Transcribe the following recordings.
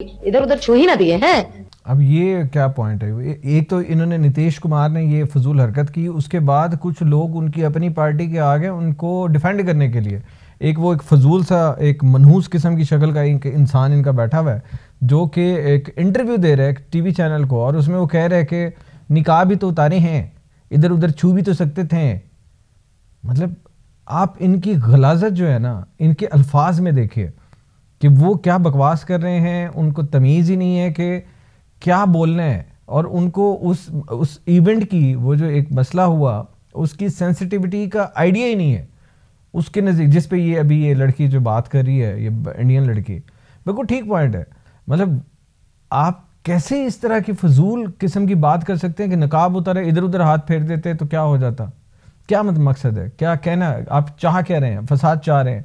इधर उधर छू ही ना दिए हैं। अब ये क्या पॉइंट है? एक तो इन्होंने नीतीश कुमार ने ये फजूल हरकत की, उसके बाद कुछ लोग उनकी अपनी पार्टी के आगे उनको डिफेंड करने के लिए एक फजूल सा एक मनहूस किस्म की शक्ल का एक इंसान इनका बैठा हुआ है जो कि एक इंटरव्यू दे रहा है एक टीवी चैनल को, और उसमें वो कह रहे हैं कि निकाह भी तो उतारे हैं, इधर उधर छू भी तो सकते थे। मतलब आप इनकी गलाजत जो है ना, इनके अल्फाज में देखिए कि वो क्या बकवास कर रहे हैं। उनको तमीज़ ही नहीं है कि क्या बोलना है, और उनको उस इवेंट की वो जो एक मसला हुआ उसकी सेंसिटिविटी का आइडिया ही नहीं है उसके नज़दीक, जिस पे ये अभी ये लड़की जो बात कर रही है, ये इंडियन लड़की, बिल्कुल ठीक पॉइंट है। मतलब आप कैसे इस तरह की फजूल किस्म की बात कर सकते हैं कि नकाब उतारे इधर उधर हाथ फेर देते तो क्या हो जाता? क्या मतलब मकसद है, क्या कहना आप चाह कह रहे हैं? फसाद चाह रहे हैं?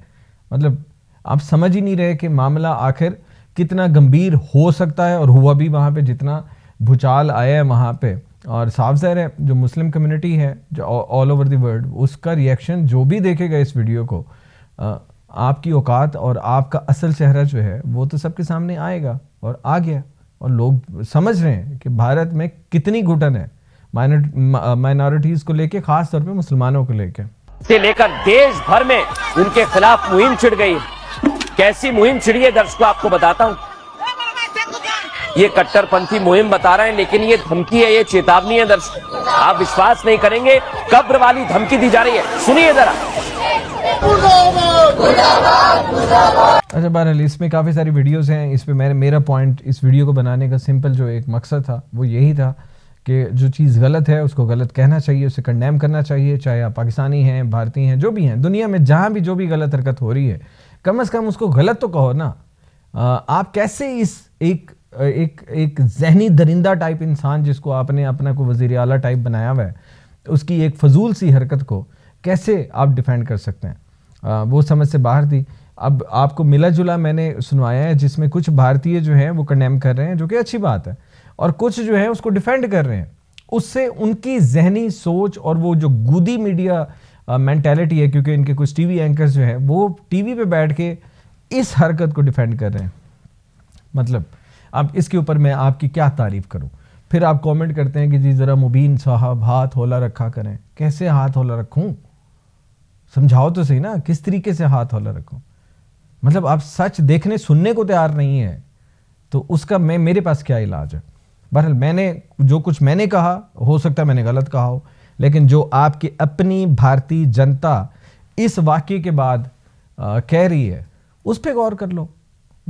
मतलब आप समझ ही नहीं रहे कि मामला आखिर कितना गंभीर हो सकता है, और हुआ भी वहाँ पे जितना भूचाल आया है वहाँ पे। और साफ ज़ाहिर है जो मुस्लिम कम्युनिटी है जो ऑल ओवर द वर्ल्ड, उसका रिएक्शन जो भी देखेगा इस वीडियो को, आपकी औकात और आपका असल चेहरा जो है वो तो सबके सामने आएगा, और आ गया। और लोग समझ रहे हैं कि भारत में कितनी घुटन है माइनॉरिटीज़ को लेके, ख़ास तौर पे मुसलमानों को लेके। से लेकर देश भर में उनके खिलाफ मुहिम छिड़ गई। कैसी मुहिम छिड़ी है दर्शकों आपको बताता हूं। ये कट्टरपंथी मुहिम बता रहे हैं, लेकिन ये धमकी है, ये चेतावनी है दर्शकों। आप विश्वास नहीं करेंगे, कब्र वाली धमकी दी जा रही है, सुनिए जरा। अच्छा, बहरहाल इसमें काफ़ी सारी वीडियोस हैं। इस पे मेरा पॉइंट इस वीडियो को बनाने का सिंपल जो एक मकसद था वो यही था कि जो चीज़ गलत है उसको गलत कहना चाहिए, उसे कंडेम करना चाहिए, चाहे आप पाकिस्तानी हैं, भारतीय हैं, जो भी हैं, दुनिया में जहाँ भी जो भी गलत हरकत हो रही है, कम से कम उसको गलत तो कहो ना। आप कैसे इस एक जहनी दरिंदा टाइप इंसान जिसको आपने अपना को वज़ीर आला टाइप बनाया हुआ है, उसकी एक फजूल सी हरकत को कैसे आप डिफेंड कर सकते हैं? वो समझ से बाहर थी। अब आपको मिला जुला मैंने सुनवाया है जिसमें कुछ भारतीय जो हैं वो कंडेम कर रहे हैं, जो कि अच्छी बात है, और कुछ जो है उसको डिफेंड कर रहे हैं। उससे उनकी जहनी सोच और वो जो गूदी मीडिया मेंटालिटी है, क्योंकि इनके कुछ टीवी एंकर्स जो हैं वो टीवी पे बैठ के इस हरकत को डिफेंड कर रहे हैं। मतलब अब इसके ऊपर मैं आपकी क्या तारीफ़ करूं? फिर आप कमेंट करते हैं कि जी ज़रा मुबीन साहब हाथ होला रखा करें। कैसे हाथ होला रखूं? समझाओ तो सही ना, किस तरीके से हाथ होला रखूं? मतलब आप सच देखने सुनने को तैयार नहीं है तो उसका मेरे पास क्या इलाज है? बहरहाल मैंने जो कुछ मैंने कहा, हो सकता है मैंने गलत कहा हो, लेकिन जो आपकी अपनी भारतीय जनता इस वाक़ये के बाद कह रही है उस पर गौर कर लो।